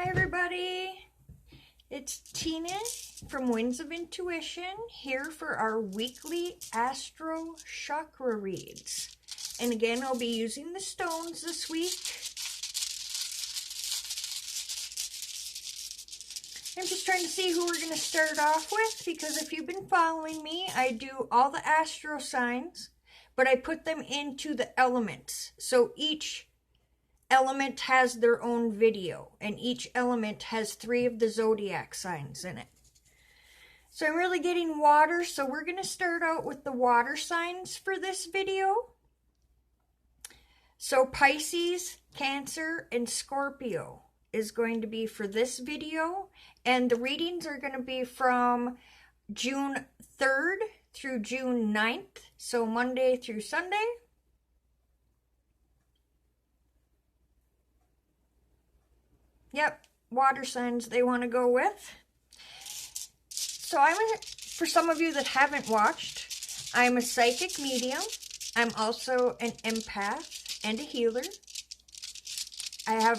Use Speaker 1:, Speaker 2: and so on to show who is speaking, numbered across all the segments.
Speaker 1: Hi everybody, it's Tina from Winds of Intuition here for our weekly AstroChakra reads. And again, I'll be using the stones this week. I'm just trying to see who we're going to start off with, because if you've been following me, I do all the astro signs, but I put them into the elements. So each element has their own video, and each element has 3 of the zodiac signs in it. So I'm really getting water, so we're going to start out with the water signs for this video. So Pisces, Cancer, and Scorpio is going to be for this video, and the readings are going to be from June 3rd through June 9th, so Monday through Sunday. Yep, water signs they want to go with. So for some of you that haven't watched, I'm a psychic medium. I'm also an empath and a healer. I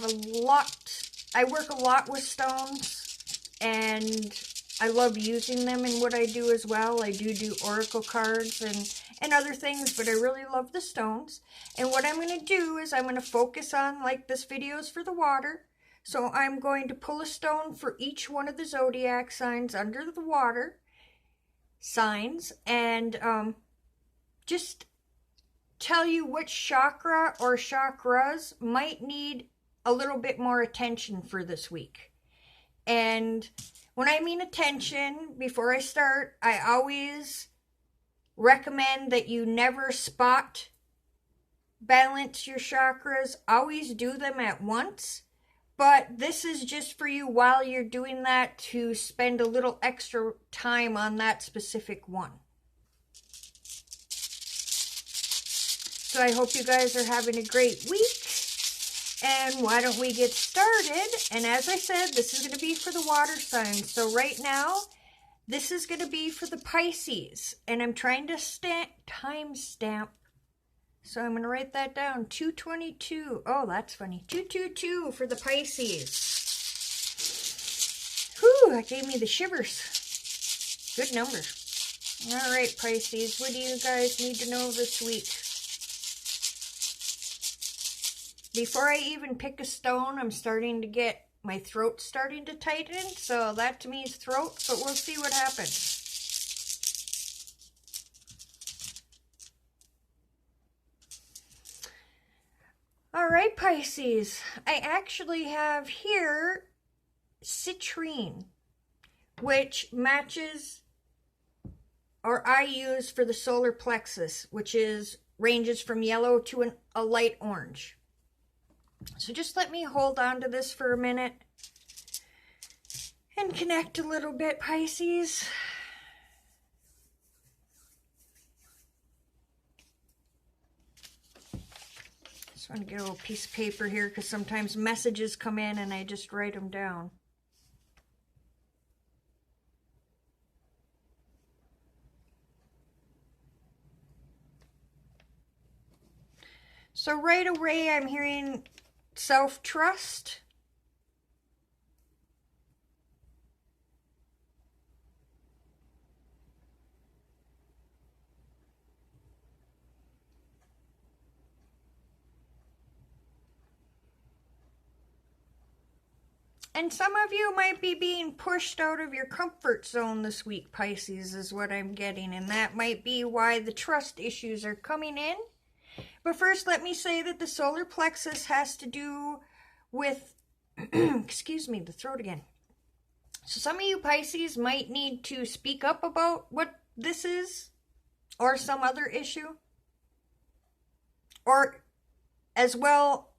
Speaker 1: work a lot with stones, and I love using them in what I do as well. I do oracle cards and other things, but I really love the stones. And what I'm going to do is I'm going to focus on, like this video is for the water, so I'm going to pull a stone for each one of the zodiac signs under the water signs, and just tell you which chakra or chakras might need a little bit more attention for this week. And when I mean attention, before I start, I always recommend that you never spot balance your chakras. Always do them at once. But this is just for you while you're doing that to spend a little extra time on that specific one. So I hope you guys are having a great week. And why don't we get started? And as I said, this is going to be for the water signs. So right now, this is going to be for the Pisces. And I'm trying to timestamp. So I'm going to write that down. 222. Oh, that's funny. 222 for the Pisces. Whew, that gave me the shivers. Good number. All right, Pisces. What do you guys need to know this week? Before I even pick a stone, I'm starting to get my throat starting to tighten. So that to me is throat, but we'll see what happens. All right, Pisces, I actually have here citrine, which matches, or I use for the solar plexus, which ranges from yellow to a light orange. So just let me hold on to this for a minute and connect a little bit, Pisces. Just want to get a little piece of paper here, because sometimes messages come in and I just write them down. So right away I'm hearing self-trust. And some of you might be being pushed out of your comfort zone this week, Pisces, is what I'm getting. And that might be why the trust issues are coming in. But first, let me say that the solar plexus has to do with, excuse me, the throat again. So some of you Pisces might need to speak up about what this is, or some other issue. Or as well,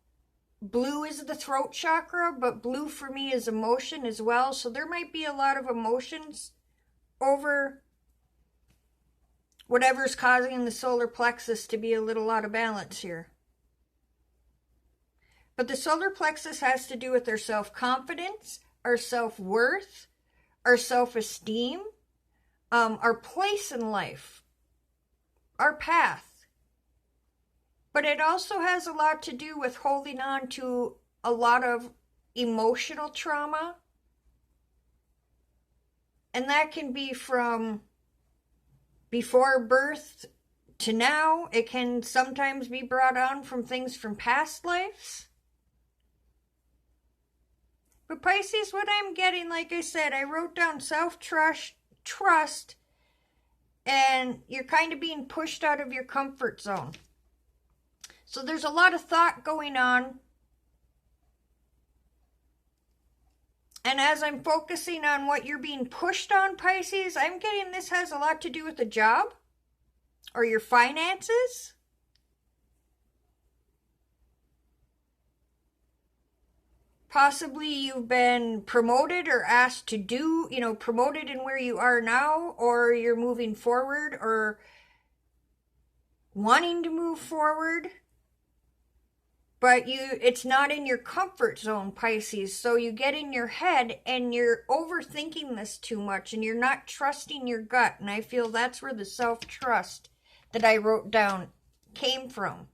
Speaker 1: blue is the throat chakra, but blue for me is emotion as well. So there might be a lot of emotions over whatever's causing the solar plexus to be a little out of balance here. But the solar plexus has to do with our self-confidence, our self-worth, our self-esteem, our place in life, our path. But it also has a lot to do with holding on to a lot of emotional trauma. And that can be from before birth to now. It can sometimes be brought on from things from past lives. But Pisces, what I'm getting, like I said, I wrote down self-trust, and you're kind of being pushed out of your comfort zone. So there's a lot of thought going on. And as I'm focusing on what you're being pushed on, Pisces, I'm getting this has a lot to do with a job or your finances. Possibly you've been promoted or asked to do, promoted in where you are now, or you're moving forward or wanting to move forward. But it's not in your comfort zone, Pisces. So you get in your head and you're overthinking this too much and you're not trusting your gut. And I feel that's where the self-trust that I wrote down came from.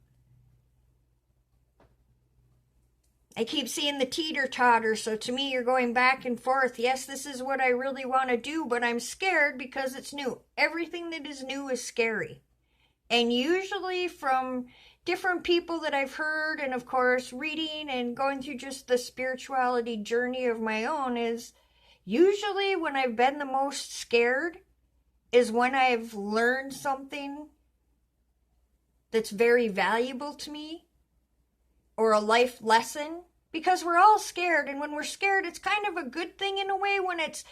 Speaker 1: I keep seeing the teeter-totter. So to me, you're going back and forth. Yes, this is what I really want to do, but I'm scared because it's new. Everything that is new is scary. And usually from different people that I've heard, and of course reading and going through just the spirituality journey of my own, is usually when I've been the most scared is when I've learned something that's very valuable to me, or a life lesson, because we're all scared. And when we're scared, it's kind of a good thing in a way when it's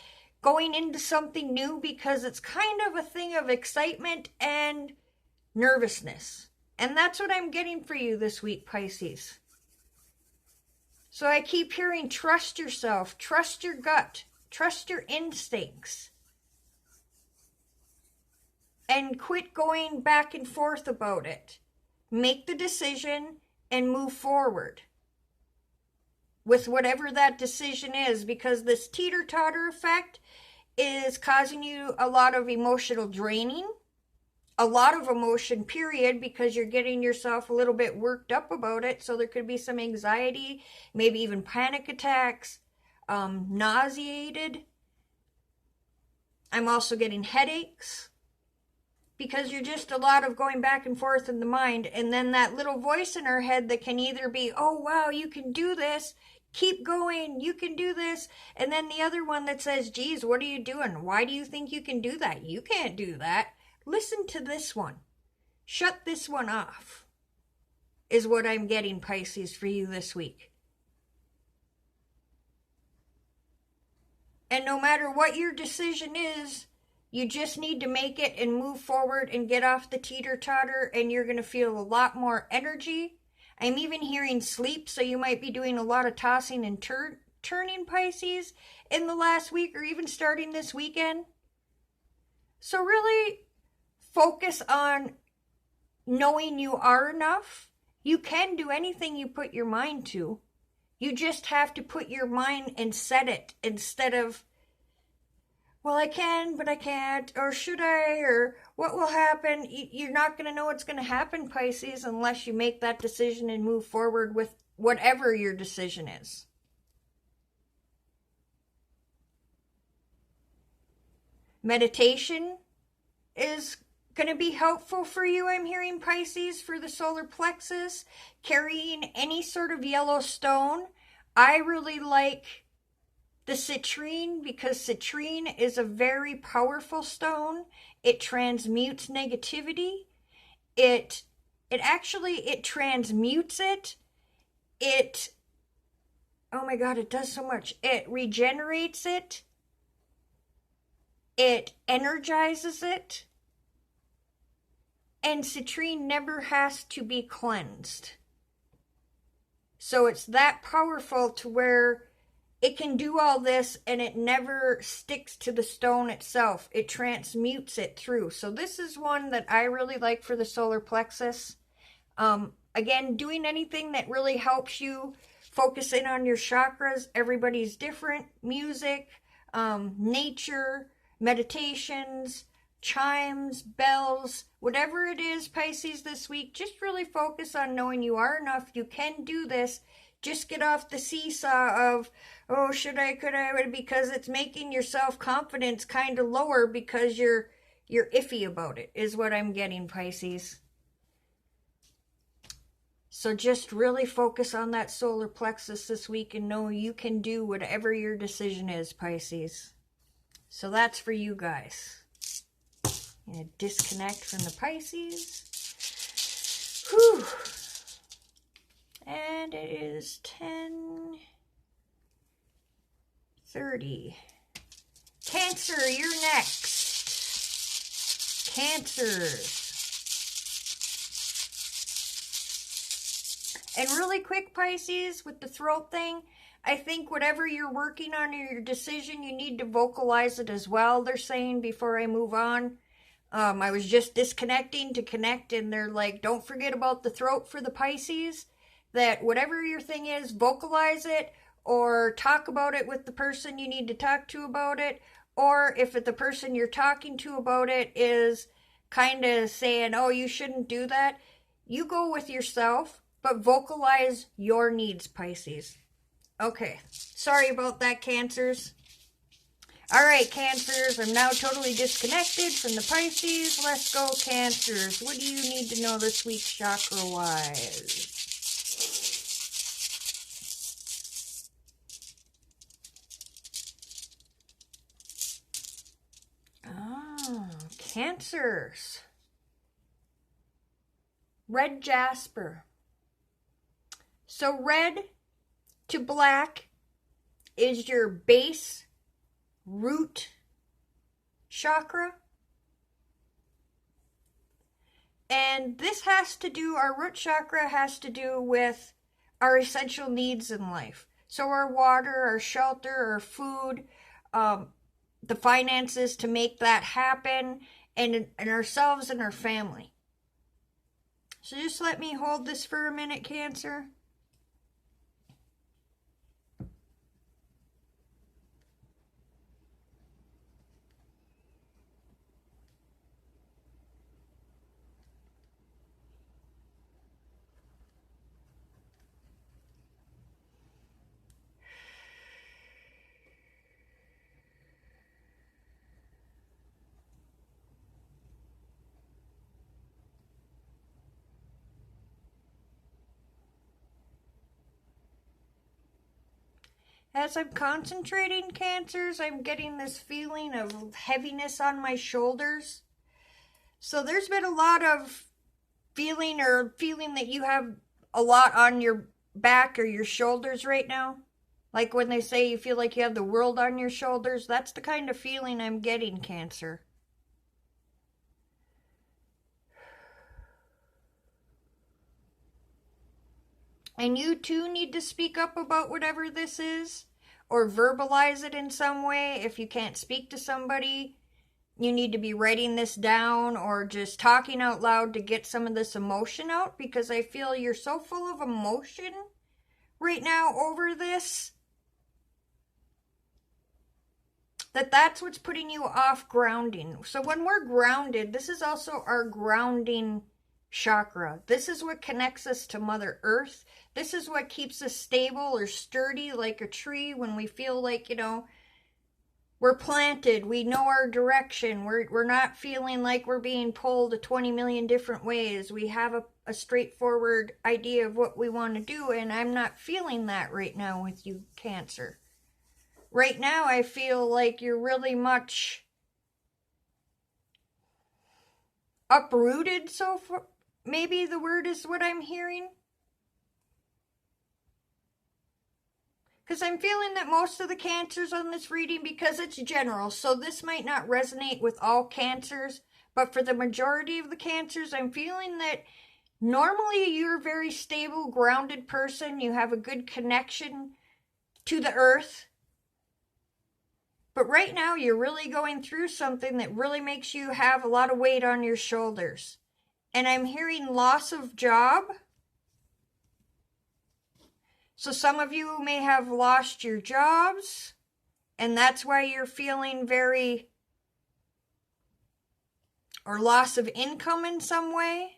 Speaker 1: going into something new, because it's kind of a thing of excitement and nervousness. And that's what I'm getting for you this week, Pisces. So I keep hearing trust yourself, trust your gut, trust your instincts. And quit going back and forth about it. Make the decision and move forward with whatever that decision is, because this teeter-totter effect is causing you a lot of emotional draining. A lot of emotion, period, because you're getting yourself a little bit worked up about it. So there could be some anxiety, maybe even panic attacks, nauseated. I'm also getting headaches because you're just a lot of going back and forth in the mind. And then that little voice in our head that can either be, oh, wow, you can do this. Keep going. You can do this. And then the other one that says, geez, what are you doing? Why do you think you can do that? You can't do that. Listen to this one. Shut this one off is what I'm getting, Pisces, for you this week. And no matter what your decision is, you just need to make it and move forward and get off the teeter-totter, and you're going to feel a lot more energy. I'm even hearing sleep, so you might be doing a lot of tossing and turning, Pisces, in the last week or even starting this weekend. So really focus on knowing you are enough. You can do anything you put your mind to. You just have to put your mind and set it instead of, well, I can, but I can't, or should I, or what will happen? You're not going to know what's going to happen, Pisces, unless you make that decision and move forward with whatever your decision is. Meditation is going to be helpful for you, I'm hearing, Pisces, for the solar plexus. Carrying any sort of yellow stone. I really like the citrine, because citrine is a very powerful stone. It transmutes negativity. It transmutes it. Oh my God, it does so much. It regenerates it. It energizes it. And citrine never has to be cleansed. So it's that powerful to where it can do all this and it never sticks to the stone itself. It transmutes it through. So this is one that I really like for the solar plexus. Again, doing anything that really helps you focus in on your chakras. Everybody's different. Music, nature, meditations, chimes, bells, whatever it is, Pisces, this week, just really focus on knowing you are enough. You can do this. Just get off the seesaw of, oh, should I, could I, because it's making your self-confidence kind of lower because you're iffy about it, is what I'm getting, Pisces. So just really focus on that solar plexus this week and know you can do whatever your decision is, Pisces. So that's for you guys. I'm going to disconnect from the Pisces. Whew. And it is 10:30. Cancer, you're next. Cancers. And really quick, Pisces, with the throat thing, I think whatever you're working on or your decision, you need to vocalize it as well, they're saying, before I move on. I was just disconnecting to connect, and they're like, don't forget about the throat for the Pisces, that whatever your thing is, vocalize it, or talk about it with the person you need to talk to about it, or if the person you're talking to about it is kind of saying, oh, you shouldn't do that, you go with yourself, but vocalize your needs, Pisces. Okay, sorry about that, Cancers. All right, Cancers, I'm now totally disconnected from the Pisces. Let's go, Cancers. What do you need to know this week, chakra-wise? Oh, Cancers. Red jasper. So red to black is your base root chakra. And this has to do, our root chakra has to do with our essential needs in life. So our water, our shelter, our food, the finances to make that happen, and ourselves and our family. So just let me hold this for a minute, Cancer. As I'm concentrating, Cancers, I'm getting this feeling of heaviness on my shoulders. So there's been a lot of feeling that you have a lot on your back or your shoulders right now. Like when they say you feel like you have the world on your shoulders, that's the kind of feeling I'm getting, Cancer. And you too need to speak up about whatever this is, or verbalize it in some way. If you can't speak to somebody, you need to be writing this down or just talking out loud to get some of this emotion out, because I feel you're so full of emotion right now over this that's what's putting you off grounding. So when we're grounded, this is also our grounding chakra. This is what connects us to Mother Earth. This is what keeps us stable or sturdy like a tree when we feel like, we're planted, we know our direction, we're not feeling like we're being pulled 20 million different ways. We have a straightforward idea of what we want to do, and I'm not feeling that right now with you, Cancer. Right now, I feel like you're really much uprooted so far. Maybe the word is what I'm hearing. Because I'm feeling that most of the Cancers on this reading, because it's general, so this might not resonate with all Cancers, but for the majority of the Cancers, I'm feeling that normally you're a very stable, grounded person. You have a good connection to the earth. But right now, you're really going through something that really makes you have a lot of weight on your shoulders. And I'm hearing loss of job. So some of you may have lost your jobs, and that's why you're feeling or loss of income in some way.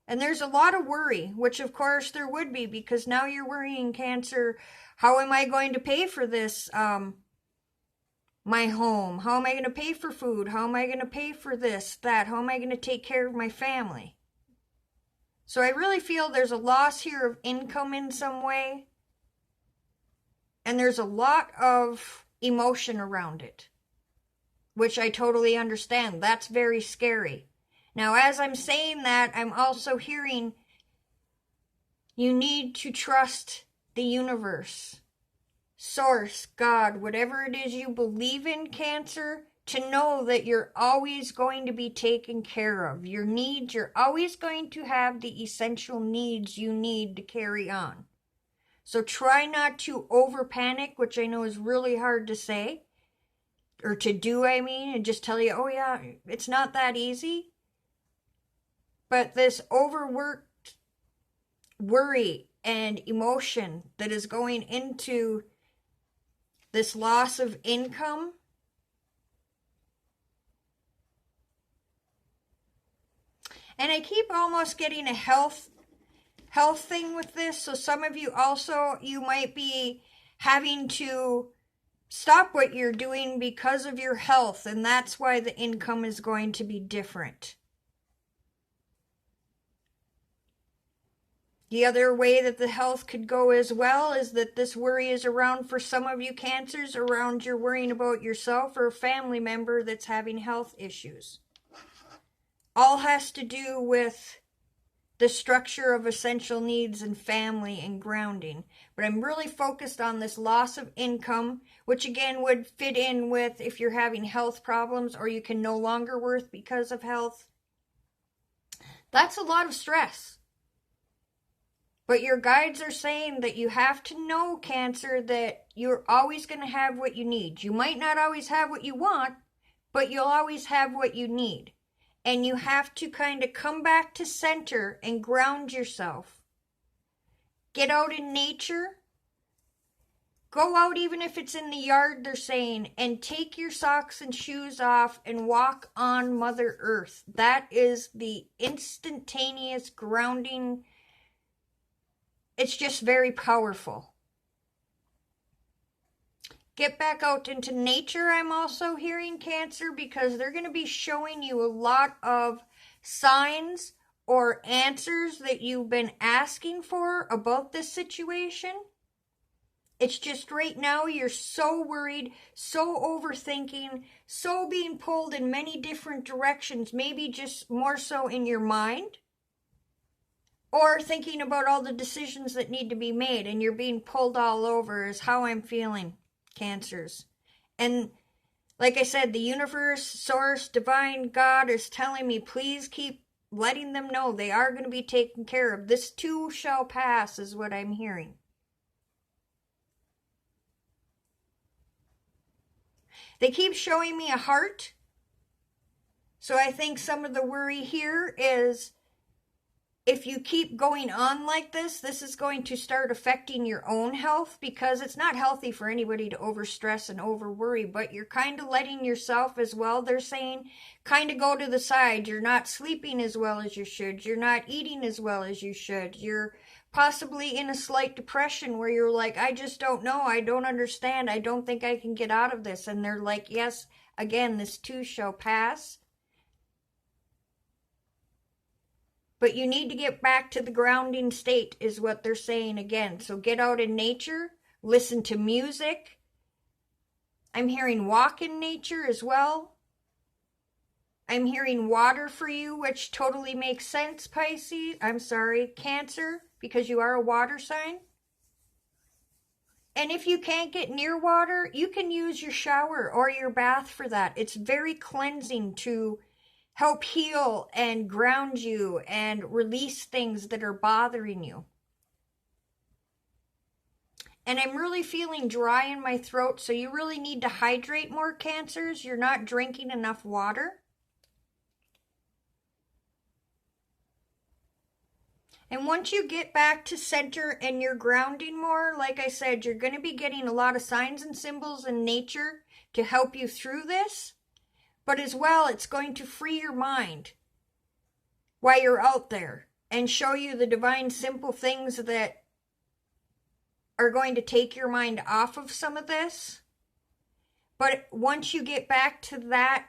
Speaker 1: And there's a lot of worry, which of course there would be, because now you're worrying, Cancer, how am I going to pay for this, my home? How am I going to pay for food? How am I going to pay for this, that? How am I going to take care of my family? So I really feel there's a loss here of income in some way. And there's a lot of emotion around it, which I totally understand. That's very scary. Now, as I'm saying that, I'm also hearing you need to trust the universe, source, God, whatever it is you believe in, Cancer, to know that you're always going to be taken care of. Your needs, you're always going to have the essential needs you need to carry on. So try not to over panic, which I know is really hard to say, or to do, I mean, and just tell you, oh yeah, it's not that easy. But this overworked worry and emotion that is going into this loss of income, and I keep almost getting a health thing with this. So some of you also, you might be having to stop what you're doing because of your health, and that's why the income is going to be different. The other way that the health could go as well is that this worry is around, for some of you Cancers, around you're worrying about yourself or a family member that's having health issues. All has to do with the structure of essential needs and family and grounding. But I'm really focused on this loss of income, which again would fit in with if you're having health problems or you can no longer work because of health. That's a lot of stress. But your guides are saying that you have to know, Cancer, that you're always going to have what you need. You might not always have what you want, but you'll always have what you need. And you have to kind of come back to center and ground yourself. Get out in nature. Go out even if it's in the yard, they're saying, and take your socks and shoes off and walk on Mother Earth. That is the instantaneous grounding. It's just very powerful. Get back out into nature, I'm also hearing, Cancer, because they're going to be showing you a lot of signs or answers that you've been asking for about this situation. It's just right now you're so worried, so overthinking, so being pulled in many different directions, maybe just more so in your mind, or thinking about all the decisions that need to be made, and you're being pulled all over is how I'm feeling, Cancers. And like I said, the universe, source, divine, God is telling me, please keep letting them know they are going to be taken care of. This too shall pass is what I'm hearing. They keep showing me a heart. So I think some of the worry here is if you keep going on like this, this is going to start affecting your own health, because it's not healthy for anybody to overstress and overworry, but you're kind of letting yourself as well, they're saying, kind of go to the side. You're not sleeping as well as you should. You're not eating as well as you should. You're possibly in a slight depression where you're like, I just don't know. I don't understand. I don't think I can get out of this. And they're like, yes, again, this too shall pass. But you need to get back to the grounding state is what they're saying again. So get out in nature, listen to music. I'm hearing walk in nature as well. I'm hearing water for you, which totally makes sense, Pisces. I'm sorry, Cancer, because you are a water sign. And if you can't get near water, you can use your shower or your bath for that. It's very cleansing to help heal and ground you and release things that are bothering you. And I'm really feeling dry in my throat, so you really need to hydrate more, Cancers. You're not drinking enough water. And once you get back to center and you're grounding more, like I said, you're going to be getting a lot of signs and symbols in nature to help you through this. But as well, it's going to free your mind while you're out there. and show you the divine simple things that are going to take your mind off of some of this. But once you get back to that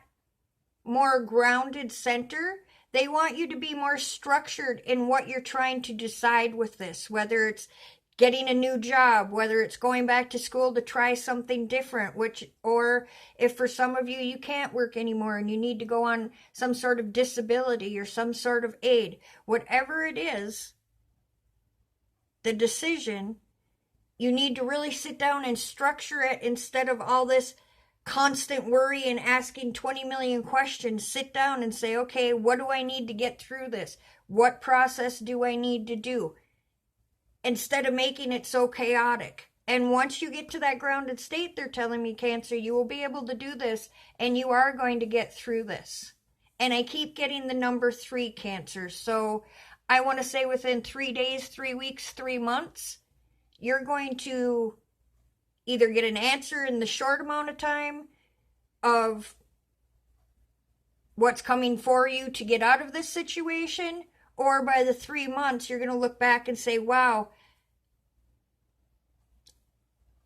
Speaker 1: more grounded center, they want you to be more structured in what you're trying to decide with this, whether it's getting a new job, whether it's going back to school to try something different, or if for some of you, you can't work anymore and you need to go on some sort of disability or some sort of aid, whatever it is, the decision, you need to really sit down and structure it instead of all this constant worry and asking 20 million questions. Sit down and say, okay, what do I need to get through this? What process do I need to do? Instead of making it so chaotic. And once you get to that grounded state, they're telling me, Cancer, you will be able to do this and you are going to get through this. And I keep getting the number 3, Cancer. So I want to say within 3 days, 3 weeks, 3 months, you're going to either get an answer in the short amount of time of what's coming for you to get out of this situation, or by the 3 months, you're going to look back and say, wow,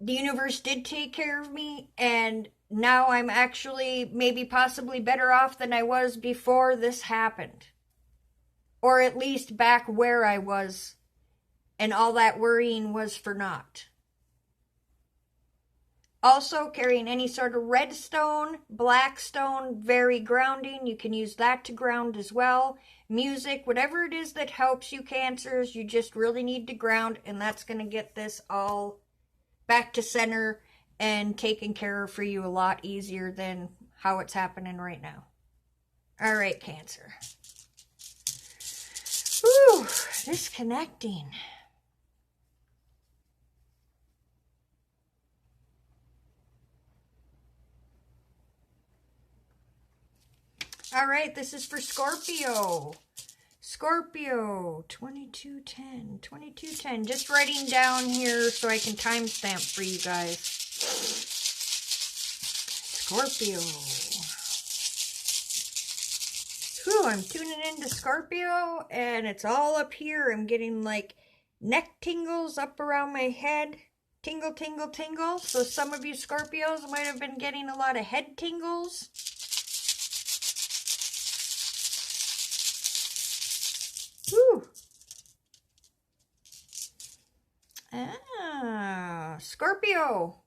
Speaker 1: the universe did take care of me, and now I'm actually maybe possibly better off than I was before this happened. Or at least back where I was, and all that worrying was for naught. Also, carrying any sort of red stone, black stone, very grounding. You can use that to ground as well. Music, whatever it is that helps you, Cancers, you just really need to ground, and that's going to get this all back to center and taken care of for you a lot easier than how it's happening right now. All right, Cancer. Whew, disconnecting. All right, this is for Scorpio. Scorpio, 2210, 2210. Just writing down here so I can timestamp for you guys. Scorpio. Whew, I'm tuning into Scorpio, and it's all up here. I'm getting like neck tingles up around my head. Tingle, tingle, tingle. So some of you Scorpios might have been getting a lot of head tingles. Whew. Scorpio.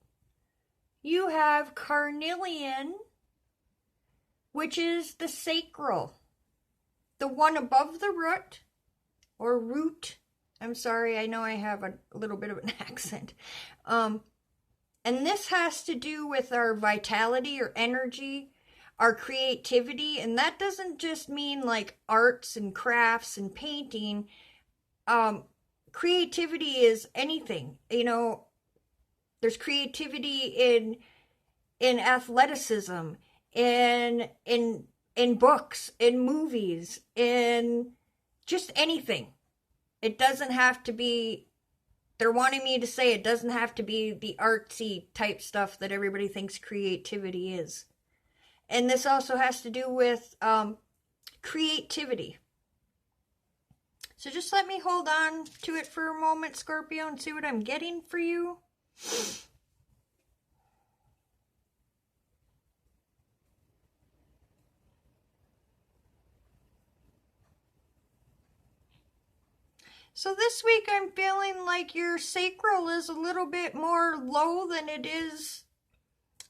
Speaker 1: You have carnelian, which is the sacral. The one above the root, or root. I'm sorry, I know I have a little bit of an accent. And this has to do with our vitality or energy, our creativity, and that doesn't just mean like arts and crafts and painting. Creativity is anything. You know, there's creativity in athleticism, in books, in movies, in just anything. It doesn't have to be, they're wanting me to say it doesn't have to be the artsy type stuff that everybody thinks creativity is. And this also has to do with creativity. So just let me hold on to it for a moment, Scorpio, and see what I'm getting for you. So this week I'm feeling like your sacral is a little bit more low than it is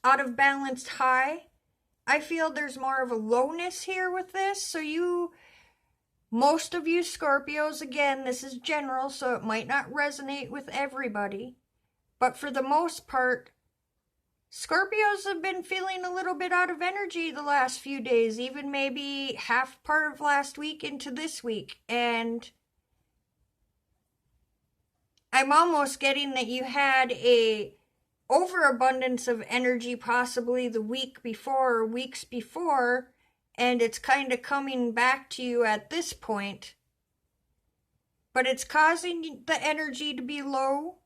Speaker 1: out of balanced high. I feel there's more of a lowness here with this. So most of you Scorpios, again, this is general, so it might not resonate with everybody. But for the most part, Scorpios have been feeling a little bit out of energy the last few days, even maybe half part of last week into this week. And I'm almost getting that you had a overabundance of energy possibly the week before or weeks before, and it's kind of coming back to you at this point. But it's causing the energy to be low.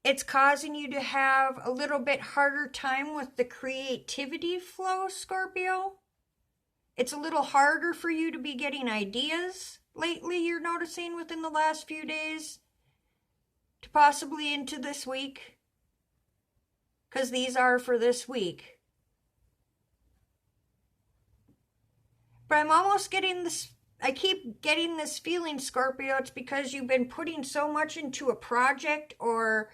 Speaker 1: It's causing you to have a little bit harder time with the creativity flow, Scorpio. It's a little harder for you to be getting ideas lately you're noticing within the last few days to possibly into this week? Because these are for this week. But I'm almost getting this, I keep getting this feeling, Scorpio, it's because you've been putting so much into a project or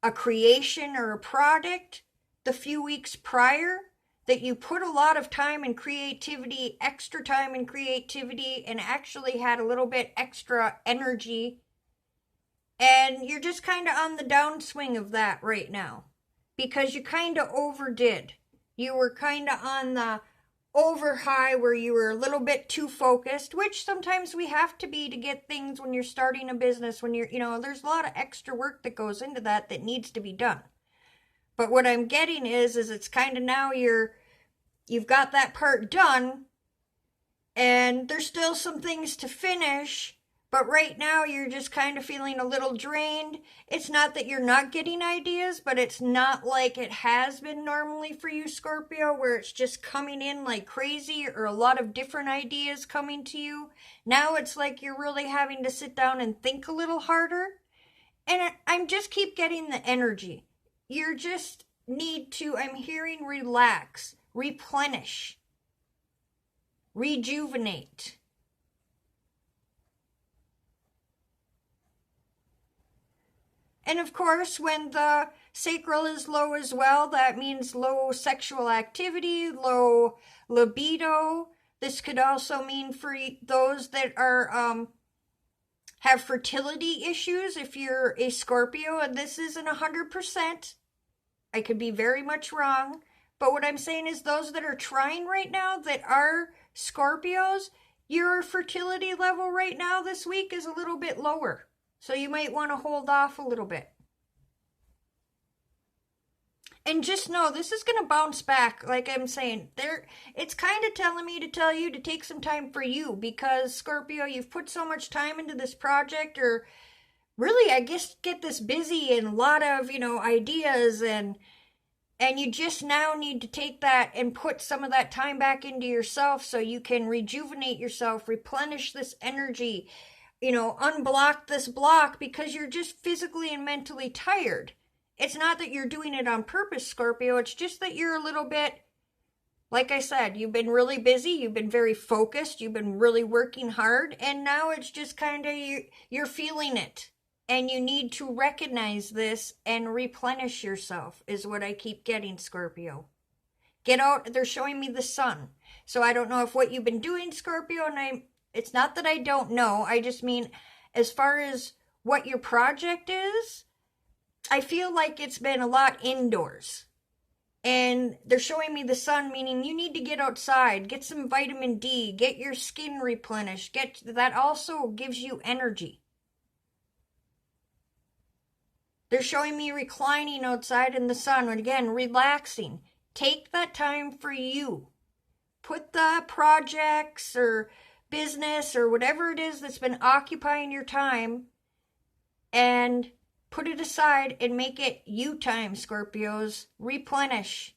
Speaker 1: a creation or a product the few weeks prior that you put a lot of time and creativity, extra time and creativity, and actually had a little bit extra energy. And you're just kind of on the downswing of that right now because you kind of overdid. You were kind of on the over high where you were a little bit too focused, which sometimes we have to be to get things when you're starting a business, when you're, there's a lot of extra work that goes into that needs to be done. But what I'm getting is it's kind of now you've got that part done and there's still some things to finish, but right now you're just kind of feeling a little drained. It's not that you're not getting ideas, but it's not like it has been normally for you, Scorpio, where it's just coming in like crazy or a lot of different ideas coming to you. Now it's like you're really having to sit down and think a little harder. And I'm just keep getting the energy. You just need to, I'm hearing relax, replenish, rejuvenate. And of course, when the sacral is low as well, that means low sexual activity, low libido. This could also mean for those that are have fertility issues if you're a Scorpio, and this isn't 100%. I could be very much wrong. But what I'm saying is those that are trying right now that are Scorpios, your fertility level right now this week is a little bit lower. So you might want to hold off a little bit. And just know this is going to bounce back, like I'm saying. It's kind of telling me to tell you to take some time for you because, Scorpio, you've put so much time into this project, or really, I guess, get this busy and a lot of, ideas, and you just now need to take that and put some of that time back into yourself so you can rejuvenate yourself, replenish this energy, unblock this block because you're just physically and mentally tired. It's not that you're doing it on purpose, Scorpio. It's just that you're a little bit, like I said, you've been really busy. You've been very focused. You've been really working hard. And now it's just kind of, you're feeling it. And you need to recognize this and replenish yourself is what I keep getting, Scorpio. Get out. They're showing me the sun. So I don't know if what you've been doing, Scorpio, and it's not that I don't know. I just mean as far as what your project is, I feel like it's been a lot indoors. And they're showing me the sun, meaning you need to get outside, get some vitamin D, get your skin replenished. That also gives you energy. They're showing me reclining outside in the sun, and again, relaxing. Take that time for you. Put the projects or business or whatever it is that's been occupying your time and put it aside and make it you time, Scorpios. Replenish.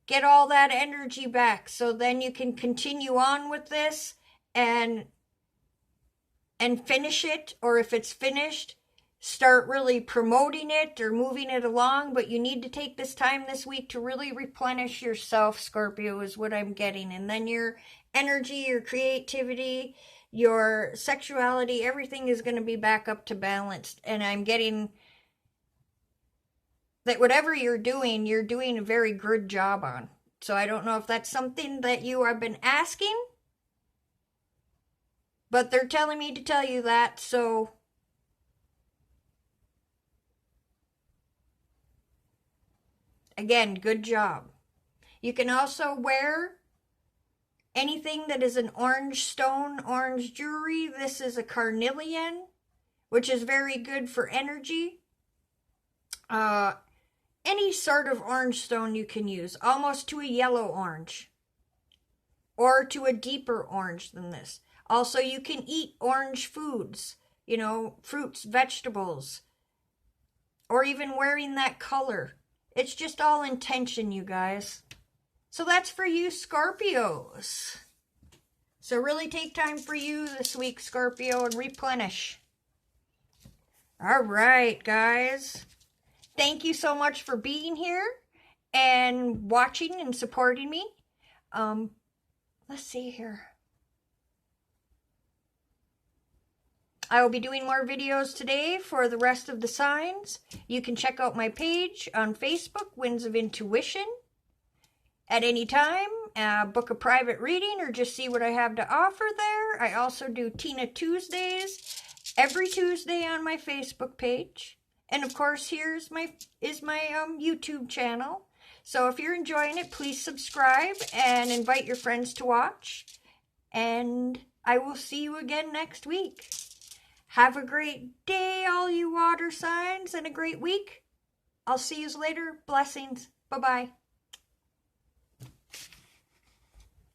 Speaker 1: Get all that energy back so then you can continue on with this and finish it, or if it's finished, start really promoting it or moving it along. But you need to take this time this week to really replenish yourself, Scorpio, is what I'm getting. And then your energy, your creativity, your sexuality, everything is going to be back up to balanced. And I'm getting that whatever you're doing a very good job on. So I don't know if that's something that you have been asking, but they're telling me to tell you that. So again, good job. You can also wear anything that is an orange stone, orange jewelry. This is a carnelian, which is very good for energy. Any sort of orange stone you can use, almost to a yellow orange, or to a deeper orange than this. Also, you can eat orange foods, fruits, vegetables, or even wearing that color. It's just all intention, you guys. So that's for you, Scorpios. So really take time for you this week, Scorpio, and replenish. All right, guys. Thank you so much for being here and watching and supporting me. Let's see here. I will be doing more videos today for the rest of the signs. You can check out my page on Facebook, Winds of Intuition, at any time. Book a private reading or just see what I have to offer there. I also do Tina Tuesdays every Tuesday on my Facebook page. And of course, here's my YouTube channel. So if you're enjoying it, please subscribe and invite your friends to watch. And I will see you again next week. Have a great day, all you water signs, and a great week. I'll see you later. Blessings. Bye-bye.